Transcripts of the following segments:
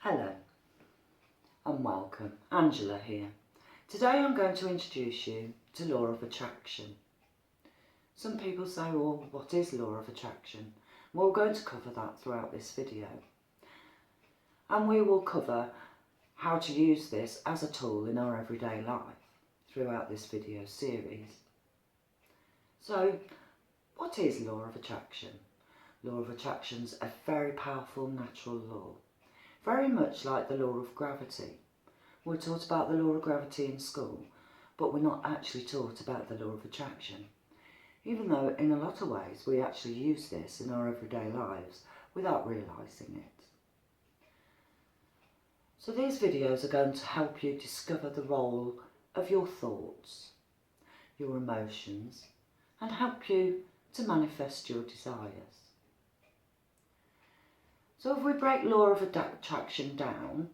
Hello and welcome, Angela here. Today I'm going to introduce you to Law of Attraction. Some people say, well, what is Law of Attraction? Well, we're going to cover that throughout this video. And we will cover how to use this as a tool in our everyday life throughout this video series. So, what is Law of Attraction? Law of Attraction's a very powerful natural law. Very much like the law of gravity. We're taught about the law of gravity in school, but we're not actually taught about the law of attraction. Even though in a lot of ways we actually use this in our everyday lives without realising it. So these videos are going to help you discover the role of your thoughts, your emotions, and help you to manifest your desires. So if we break Law of Attraction down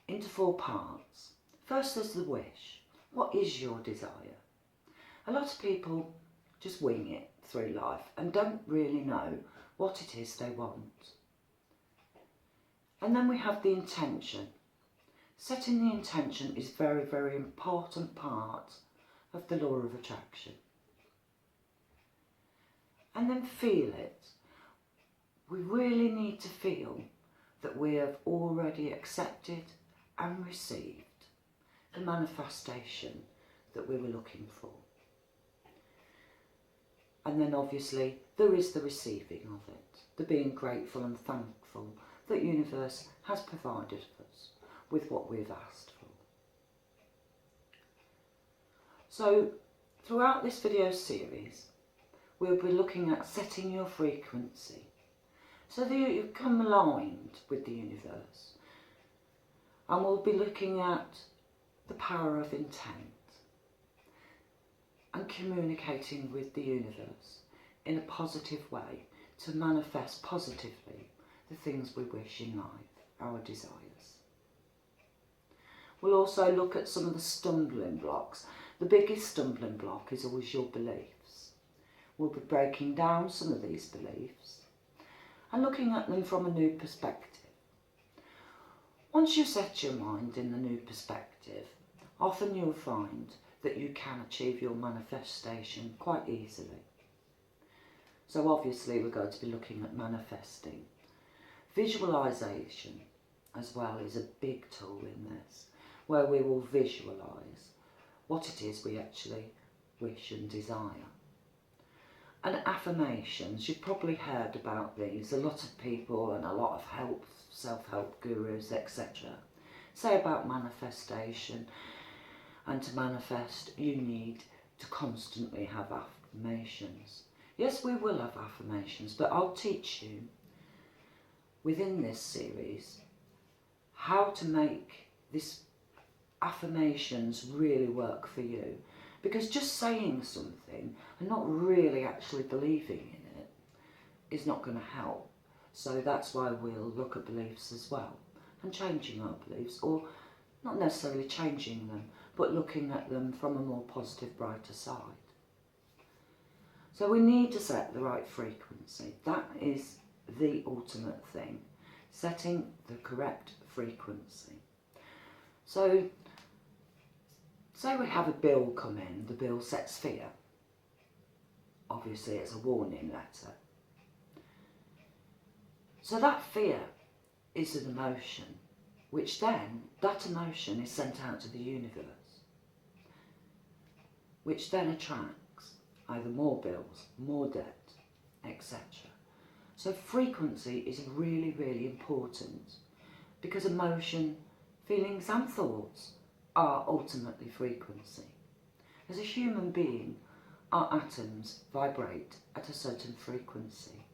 into 4 parts. First there's the wish. What is your desire? A lot of people just wing it through life and don't really know what it is they want. And then we have the intention. Setting the intention is a very, very important part of the Law of Attraction. And then feel it. We really need to feel that we have already accepted and received the manifestation that we were looking for. And then obviously there is the receiving of it, the being grateful and thankful that the universe has provided us with what we've asked for. So throughout this video series we'll be looking at setting your frequency so that you become aligned with the universe. And we'll be looking at the power of intent and communicating with the universe in a positive way to manifest positively the things we wish in life, our desires. We'll also look at some of the stumbling blocks. The biggest stumbling block is always your beliefs. We'll be breaking down some of these beliefs and looking at them from a new perspective. Once you set your mind in the new perspective, often you'll find that you can achieve your manifestation quite easily. So obviously we're going to be looking at manifesting. Visualisation as well is a big tool in this, where we will visualise what it is we actually wish and desire. And affirmations, you've probably heard about these. A lot of people and a lot of self-help gurus, etc. say about manifestation, and to manifest you need to constantly have affirmations. Yes, we will have affirmations, but I'll teach you within this series how to make this affirmations really work for you. Because just saying something and not really actually believing in it is not going to help. So that's why we'll look at beliefs as well and changing our beliefs, or not necessarily changing them, but looking at them from a more positive, brighter side. So we need to set the right frequency. That is the ultimate thing, setting the correct frequency. So say we have a bill come in, the bill sets fear. Obviously it's a warning letter. So that fear is an emotion, which then, that emotion is sent out to the universe, which then attracts either more bills, more debt, etc. So frequency is really, really important, because emotion, feelings and thoughts are ultimately frequency. As a human being, our atoms vibrate at a certain frequency.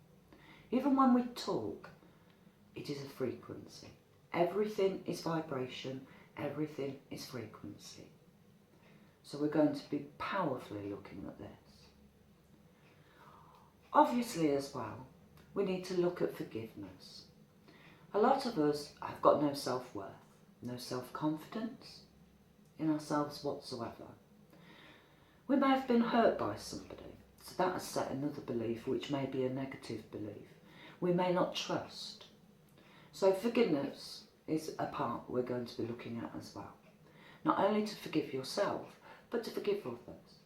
Even when we talk, it is a frequency. Everything is vibration, Everything is frequency. So we're going to be powerfully looking at this. Obviously as well, we need to look at forgiveness. A lot of us have got no self-worth, no self-confidence in ourselves whatsoever. We may have been hurt by somebody, so that has set another belief which may be a negative belief. We may not trust. So forgiveness is a part we're going to be looking at as well. Not only to forgive yourself, but to forgive others.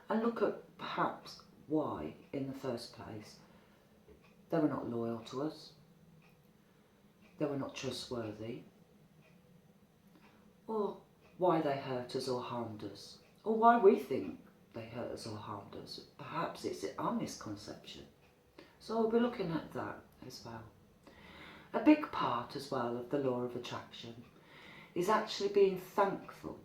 And look at perhaps why, in the first place, they were not loyal to us, they were not trustworthy, or why they hurt us or harmed us, or why we think they hurt us or harmed us. Perhaps it's our misconception. So we'll be looking at that as well. A big part as well of the law of attraction is actually being thankful.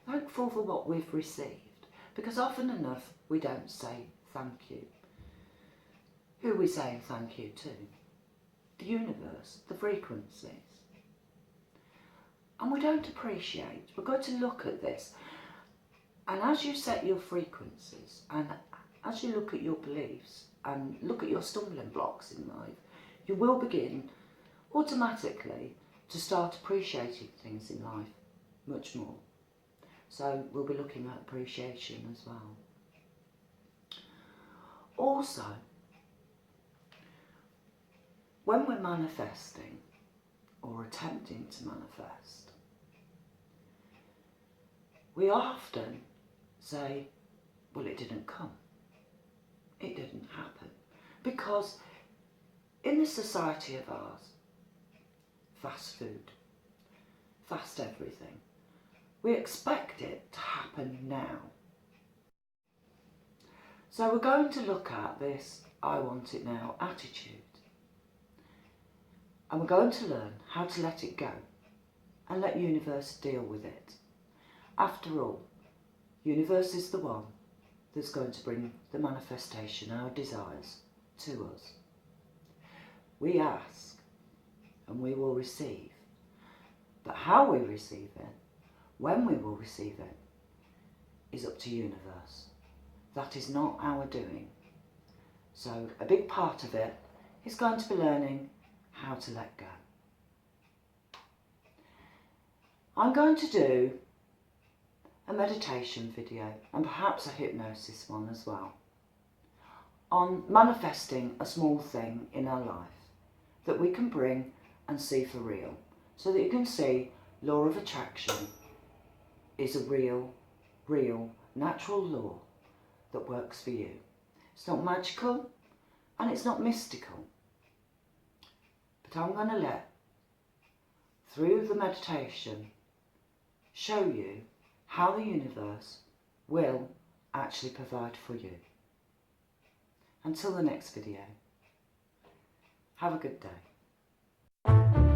Thankful for what we've received, because often enough we don't say thank you. Who are we saying thank you to? The universe, the frequencies. And we don't appreciate. We're going to look at this. And as you set your frequencies, and as you look at your beliefs, and look at your stumbling blocks in life, you will begin automatically to start appreciating things in life much more. So we'll be looking at appreciation as well. Also, when we're manifesting or attempting to manifest, we often say, well, it didn't come. It didn't happen. Because in this society of ours, fast food, fast everything, we expect it to happen now. So we're going to look at this I want it now attitude. And we're going to learn how to let it go and let universe deal with it. After all, universe is the one that's going to bring the manifestation, our desires, to us. We ask and we will receive. But how we receive it, when we will receive it, is up to universe. That is not our doing. So a big part of it is going to be learning how to let go. I'm going to do a meditation video and perhaps a hypnosis one as well on manifesting a small thing in our life that we can bring and see for real, so that you can see law of attraction is a real natural law that works for you. It's not magical and it's not mystical. But I'm going to let, through the meditation, show you how the universe will actually provide for you. Until the next video, have a good day.